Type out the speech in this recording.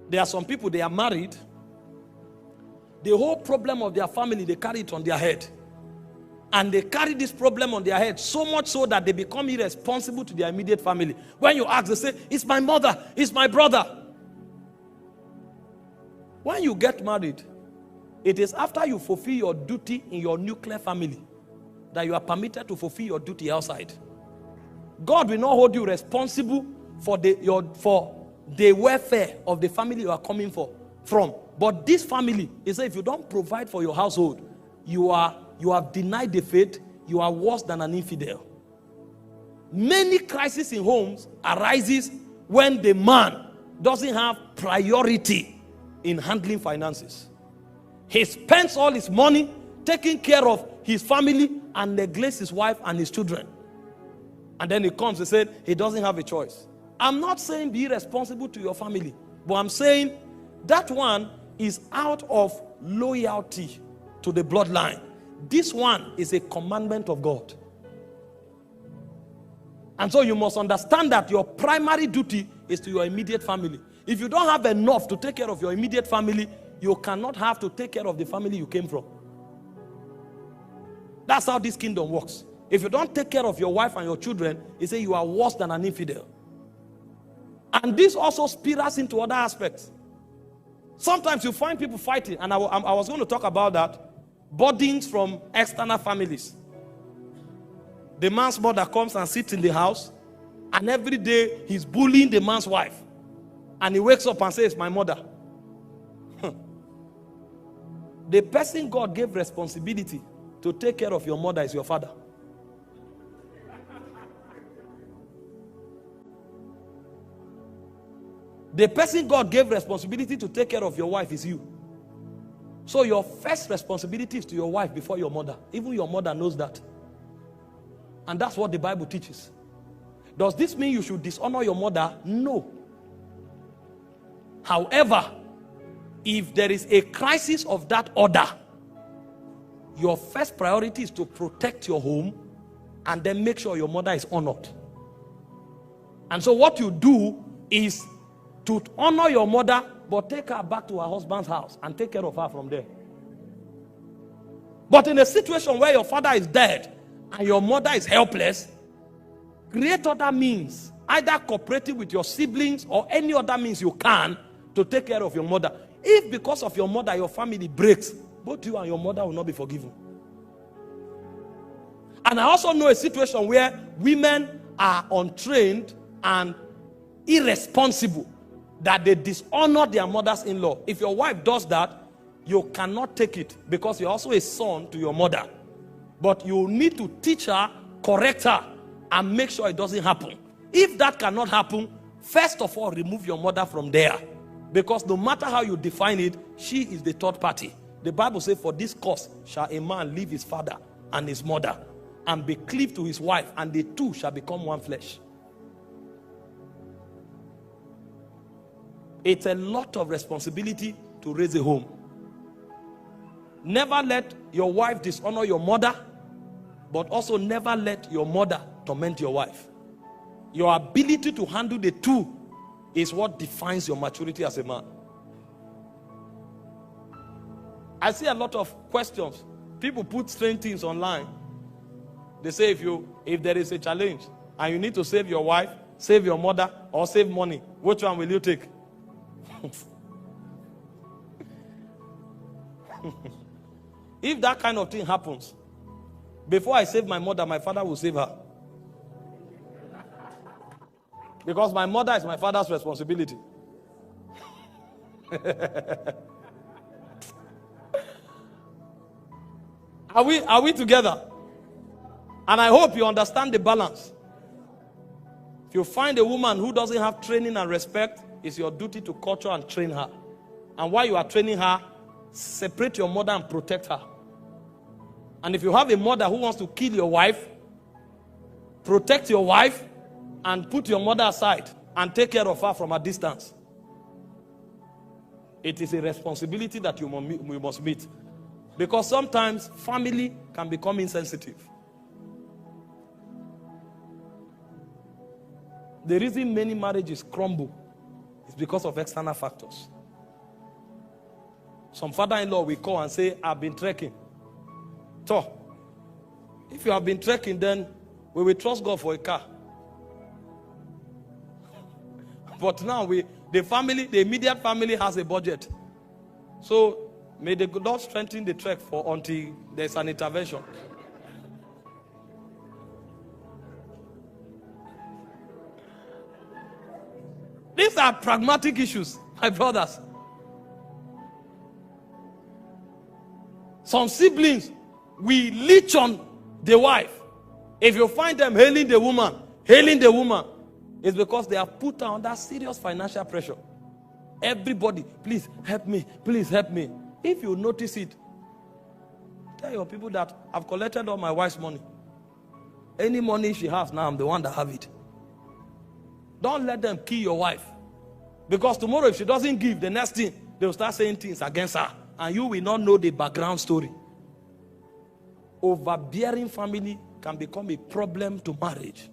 There are some people, they are married. The whole problem of their family, they carry it on their head. And they carry this problem on their head so much so that they become irresponsible to their immediate family. When you ask, they say, it's my mother, it's my brother. When you get married, it is after you fulfill your duty in your nuclear family that you are permitted to fulfill your duty outside. God will not hold you responsible for the welfare of the family you are coming from. But this family, he said, if you don't provide for your household, you have denied the faith, you are worse than an infidel. Many crises in homes arises when the man doesn't have priority in handling finances. He spends all his money taking care of his family and neglects his wife and his children. And then he comes and said he doesn't have a choice. I'm not saying be responsible to your family, but I'm saying that one is out of loyalty to the bloodline. This one is a commandment of God. And so you must understand that your primary duty is to your immediate family. If you don't have enough to take care of your immediate family, you cannot have to take care of the family you came from. That's how this kingdom works. If you don't take care of your wife and your children, he says you are worse than an infidel. And this also spirals into other aspects. Sometimes you find people fighting, and I was going to talk about that. Burdens from external families. The man's mother comes and sits in the house, and every day he's bullying the man's wife. And he wakes up and says, my mother. The person God gave responsibility to take care of your mother is your father. The person God gave responsibility to take care of your wife is you. So your first responsibility is to your wife before your mother. Even your mother knows that. And that's what the Bible teaches. Does this mean you should dishonor your mother? No. However, if there is a crisis of that order, your first priority is to protect your home and then make sure your mother is honored. And so what you do is to honor your mother, but take her back to her husband's house and take care of her from there. But in a situation where your father is dead and your mother is helpless, create other means, either cooperating with your siblings or any other means you can to take care of your mother. If because of your mother your family breaks, both you and your mother will not be forgiven. And I also know a situation where women are untrained and irresponsible, that they dishonor their mothers-in-law. If your wife does that, you cannot take it because you're also a son to your mother. But you need to teach her, correct her, and make sure it doesn't happen. If that cannot happen, first of all, remove your mother from there. Because no matter how you define it, she is the third party. The Bible says, for this cause shall a man leave his father and his mother and be cleaved to his wife, and the two shall become one flesh. It's a lot of responsibility to raise a home. Never let your wife dishonor your mother, but also never let your mother torment your wife. Your ability to handle the two is what defines your maturity as a man. I see a lot of questions. People put strange things online. They say if there is a challenge and you need to save your wife, save your mother, or save money, which one will you take? If that kind of thing happens, before I save my mother, my father will save her. Because my mother is my father's responsibility. Are we together? And I hope you understand the balance. If you find a woman who doesn't have training and respect, it's your duty to culture and train her. And while you are training her, separate your mother and protect her. And if you have a mother who wants to kill your wife, protect your wife and put your mother aside and take care of her from a distance. It is a responsibility that you must meet. Because sometimes family can become insensitive. The reason many marriages crumble is because of external factors. Some father-in-law will call and say, I've been trekking. So, if you have been trekking, then we will trust God for a car. But now the immediate family has a budget. So may the Lord strengthen the trek until there's an intervention. These are pragmatic issues, my brothers. Some siblings will leech on the wife. If you find them hailing the woman, it's because they have put her under serious financial pressure. Everybody, please help me, please help me. If you notice it, tell your people that I've collected all my wife's money. Any money she has now, I'm the one that have it. Don't let them kill your wife. Because tomorrow, if she doesn't give, the next thing, they'll start saying things against her. And you will not know the background story. Overbearing family can become a problem to marriage.